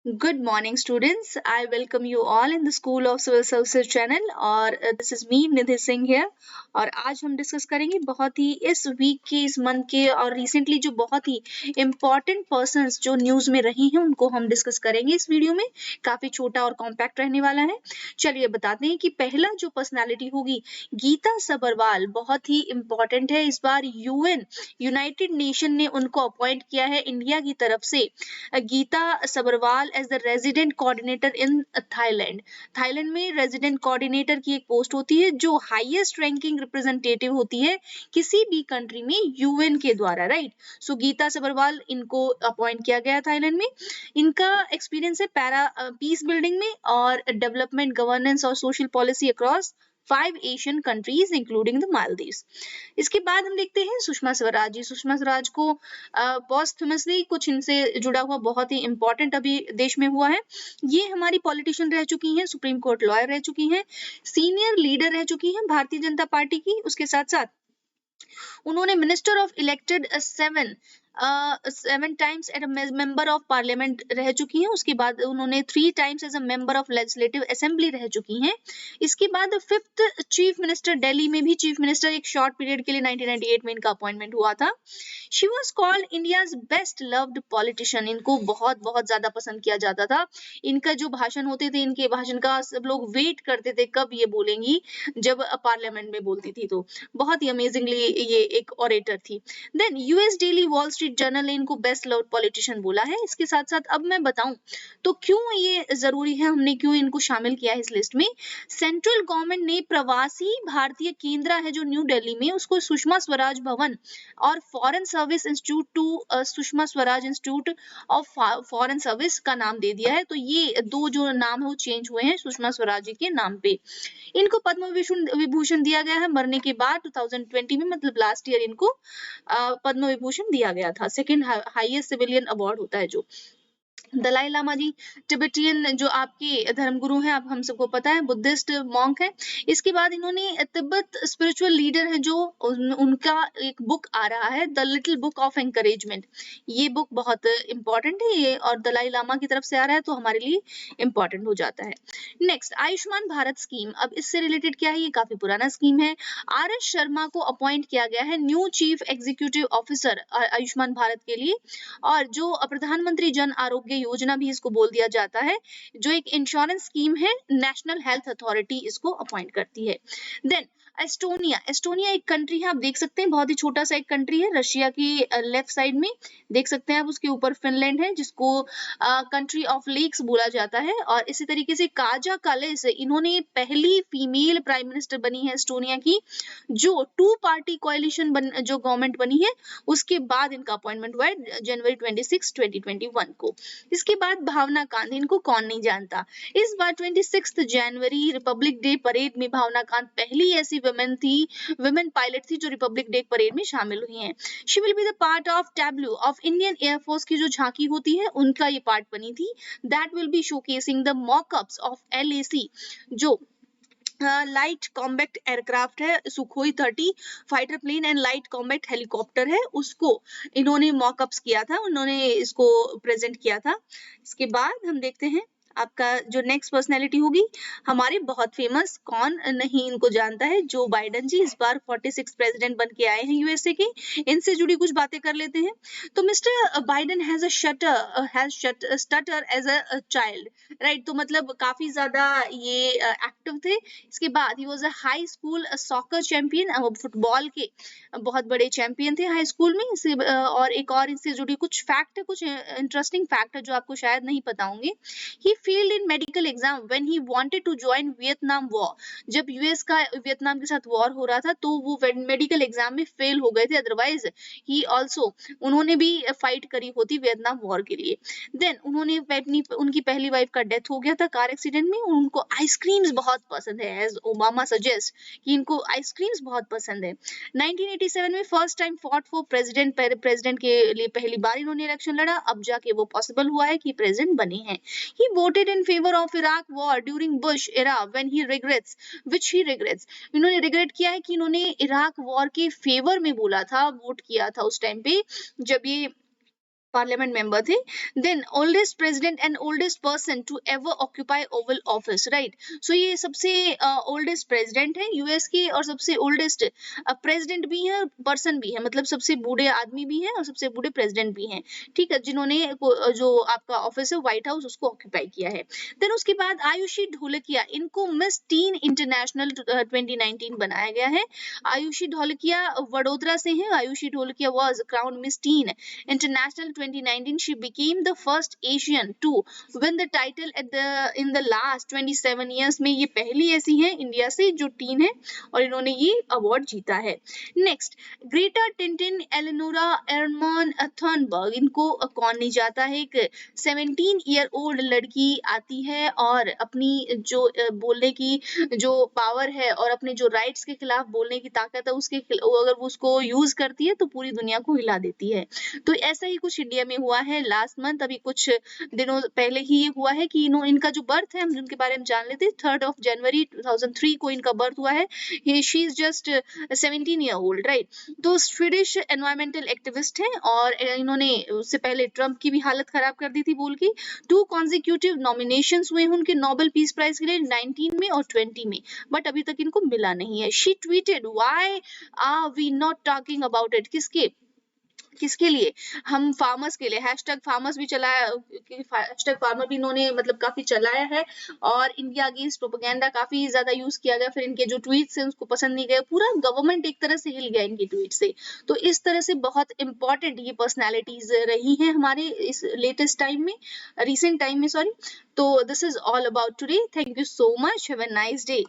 Good morning, students. I welcome you all in the School of Civil Services channel और this is me Nidhi Singh here. और आज हम discuss करेंगे बहुत ही इस वीक के, इस मंथ के और रिसेंटली जो बहुत ही इम्पोर्टेंट पर्सन्स जो न्यूज में रही हैं उनको हम डिस्कस करेंगे इस वीडियो में। काफी छोटा और कॉम्पैक्ट रहने वाला है। चलिए बताते हैं कि पहला जो पर्सनालिटी होगी गीता सबरवाल, बहुत ही इम्पोर्टेंट है। इस बार यूएन यूनाइटेड नेशन ने उनको अपॉइंट किया है इंडिया की तरफ से, Geeta Sabharwal as the resident coordinator in Thailand. Thailand में रेजिडेंट कोऑर्डिनेटर की एक पोस्ट होती है जो हाईएस्ट रैंकिंग रिप्रेजेंटेटिव होती है किसी भी कंट्री में यूएन के द्वारा, राइट। सो गीता सबरवाल इनको अपॉइंट किया गया थाईलैंड में। इनका एक्सपीरियंस है पीस बिल्डिंग में और डेवलपमेंट, गवर्नेंस और social policy across 5 Asian countries including the Maldives. इसके बाद हम देखते हैं सुषमा स्वराज जी। सुषमा स्वराज को पॉस्टमसली कुछ इनसे जुड़ा हुआ बहुत ही इंपॉर्टेंट अभी देश में हुआ है। ये हमारी पॉलिटिशियन रह चुकी हैं, सुप्रीम कोर्ट लॉयर रह चुकी हैं, सीनियर लीडर रह चुकी हैं भारतीय जनता पार्टी की। उसके साथ साथ उन्होंने minister of elected seven times as a member of parliament रह चुकी हैं। उसके बाद उन्होंने 3 times as a member of legislative assembly रह चुकी हैं। इसके बाद फिफ्थ चीफ मिनिस्टर, दिल्ली में भी चीफ मिनिस्टर एक शॉर्ट पीरियड के लिए 1998 में इनका अपॉइंटमेंट हुआ था। She was called India's best loved politician. इनको बहुत बहुत ज्यादा पसंद किया जाता था। इनका जो भाषण होते थे, इनके भाषण का सब लोग वेट करते थे कब ये बोलेंगी, जब पार्लियामेंट में बोलती थी तो बहुत ही अमेजिंगली ये एक ऑरेटर थी। Then US daily Wall Street Journal ने इनको बेस्ट लव्ड पॉलिटिशियन बोला है। इसके साथ साथ अब मैं बताऊं तो क्यों ये जरूरी है, हमने क्यों इनको शामिल किया है इस लिस्ट में। सेंट्रल गवर्नमेंट ने प्रवासी भारतीय केंद्र है जो न्यू दिल्ली में, उसको सुषमा स्वराज भवन और foreign service institute to Sushma Swaraj institute of foreign service का नाम दे दिया है। तो ये दो जो नाम है वो चेंज हुए हैं सुषमा स्वराज जी के नाम पे। इनको पद्म विभूषण दिया गया है मरने के बाद 2020 में, मतलब लास्ट ईयर इनको पद्म विभूषण दिया गया था। सेकंड हाईएस्ट सिविलियन अवार्ड होता है जो। दलाई लामा जी तिब्बतियन जो आपके धर्मगुरु हैं, आप हम सबको पता है, बुद्धिस्ट मॉन्क है। इसके बाद इन्होंने तिब्बत स्पिरिचुअल लीडर है जो उनका एक बुक आ रहा है the little book of encouragement. ये बुक बहुत इंपॉर्टेंट है ये, और दलाई लामा की तरफ से आ रहा है तो हमारे लिए इंपॉर्टेंट हो जाता है। Next, Ayushman Bharat scheme. अब इससे रिलेटेड क्या है, ये काफी पुराना स्कीम है। आर एस शर्मा को अपॉइंट किया गया है new chief executive officer Ayushman Bharat के लिए। और जो प्रधानमंत्री जन आरोग्य योजना भी इसको बोल दिया जाता है, जो एक इंश्योरेंस स्कीम है, नेशनल हेल्थ अथॉरिटी इसको अपॉइंट करती है। Then Estonia. एस्टोनिया एक कंट्री है, आप देख सकते हैं बहुत ही छोटा सा एक कंट्री है रशिया की लेफ्ट साइड में देख सकते हैं आप। उसके ऊपर फिनलैंड है जिसको कंट्री ऑफ लेक्स बोला जाता है। और इसी तरीके से काजा कालिस, इन्होंने पहली फीमेल प्राइम मिनिस्टर बनी है एस्टोनिया की, जो 2 पार्टी कोalition जो गवर्नमेंट बनी है उसके बाद इनका अपॉइंटमेंट हुआ है जनवरी 26, 2021 को। इसके बाद भावना कांत, इनको कौन नहीं जानता। इस बार 26 जनवरी रिपब्लिक डे परेड में भावना कांत पहली ऐसी वुमेन पायलट थी जो रिपब्लिक डे परेड में शामिल हुई हैं। She will be the part of tableau of Indian air force की जो झांकी होती है उनका ये पार्ट बनी थी। That will be showcasing the mockups of LAC, जो लाइट कॉम्बैट एयरक्राफ्ट है, Sukhoi 30 fighter plane and light combat helicopter है, उसको इन्होंने मॉकअप्स किया था, उन्होंने इसको प्रेजेंट किया था। इसके बाद हम देखते हैं आपका जो नेक्स्ट पर्सनैलिटी होगी हमारे बहुत फेमस, कौन नहीं इनको जानता है, जो बाइडेन जी। इस बार 46 प्रेसिडेंट बन के आए हैं यूएसए के। इनसे जुड़ी कुछ बातें कर लेते हैं। तो mister Biden has stutter as a child, right. तो मतलब काफी ज्यादा ये एक्टिव थे। इसके बाद ही was a high school soccer champion, football के बहुत बड़े चैंपियन थे हाई स्कूल में। और एक और इससे जुड़ी कुछ फैक्ट है, कुछ इंटरेस्टिंग फैक्ट है जो आपको शायद नहीं पता होंगे। He failed in medical exam when he wanted to join Vietnam war. जब यूएस का वियतनाम के साथ वॉर हो रहा था तो वो मेडिकल एग्जाम में फेल हो गए थे, अदरवाइज ही ऑल्सो उन्होंने भी फाइट करी होती वियतनाम वॉर के लिए। देन उन्होंने उनकी पहली वाइफ का डेथ हो गया था कार एक्सीडेंट में। उनको आइसक्रीम्स बहुत पसंद है, एज ओबामा सजेस्ट कि इनको आइसक्रीम्स बहुत पसंद है। 1987 में first time fought for president के लिए पहली बार इन्होंने इलेक्शन लड़ा, अब जाके वो पॉसिबल हुआ है कि प्रेसिडेंट बने हैं। He voted in favor of Iraq war during Bush era when he regrets, which he regrets. इन्होंने रिग्रेट किया है कि इन्होंने इराक वॉर के फेवर में बोला था, वोट किया था उस टाइम पे जब ये पार्लियामेंट मेंबर थे। Then oldest president and oldest person to ever occupy Oval Office, right. So ये सबसे ओल्डेस्ट प्रेसिडेंट है यूएस के और सबसे ओल्डेस्ट प्रेसिडेंट भी है और पर्सन भी है, मतलब सबसे बूढ़े आदमी भी है और सबसे बूढ़े प्रेसिडेंट भी हैं, ठीक है, जिन्होंने जो आपका ऑफिस है व्हाइट हाउस उसको ऑक्यूपाई किया है। देन उसके बाद आयुषी ढोलकिया, इनको मिस टीन इंटरनेशनल 2019 बनाया गया है। आयुषी ढोलकिया वडोदरा से हैं। Ayushi Dholakia was crown miss tin International 2019. She became the first Asian to win the title in the last 27 years में ये पहली ऐसी हैं इंडिया से जो टीन है और इन्होंने ये अवार्ड जीता है। Next, Greta Tintin Eleonora Ernman Thunberg, इनको कौन नहीं जाता है। एक 17 ईयर ओल्ड लड़की आती है और अपनी जो बोलने की जो पावर है और अपने जो राइट्स के खिलाफ बोलने की ताकत है उसके अगर वो उसको यूज करती है तो पूरी दुनिया को हिला देती है। तो ऐसा ही कुछ इंडिया में हुआ है लास्ट मंथ, अभी कुछ दिनों पहले ही ये हुआ है कि इनका जो बर्थ है हम जिनके बारे में जान लेते हैं, 3 जनवरी 2003 को इनका बर्थ हुआ है। She is just 17 year old, right. तो स्वीडिश एनवायरमेंटल एक्टिविस्ट हैं और इन्होंने उससे पहले ट्रम्प की भी हालत खराब कर दी थी बोल की। 2 कॉन्जिक्यूटिव नॉमिनेशंस हुए हैं उनके नोबेल पीस प्राइज के लिए 19 में और 20 में, बट अभी तक इनको मिला नहीं है। She tweeted, why are we not talking about it, किसके लिए, हम फार्मर्स के लिए। हैशटैग फार्मर्स भी चलाया, हैशटैग फार्मर भी इन्होंने मतलब काफी चलाया है और इंडिया अगेंस्ट प्रोपेगेंडा काफी ज्यादा यूज किया गया। फिर इनके जो ट्वीट्स हैं उसको पसंद नहीं गए, पूरा गवर्नमेंट एक तरह से हिल गया इनकी ट्वीट से। तो इस तरह से बहुत इंपॉर्टेंट ये पर्सनैलिटीज रही हैं हमारे इस लेटेस्ट टाइम में, रिसेंट टाइम में, सॉरी। तो this is all about today, thank you so much, have a nice day.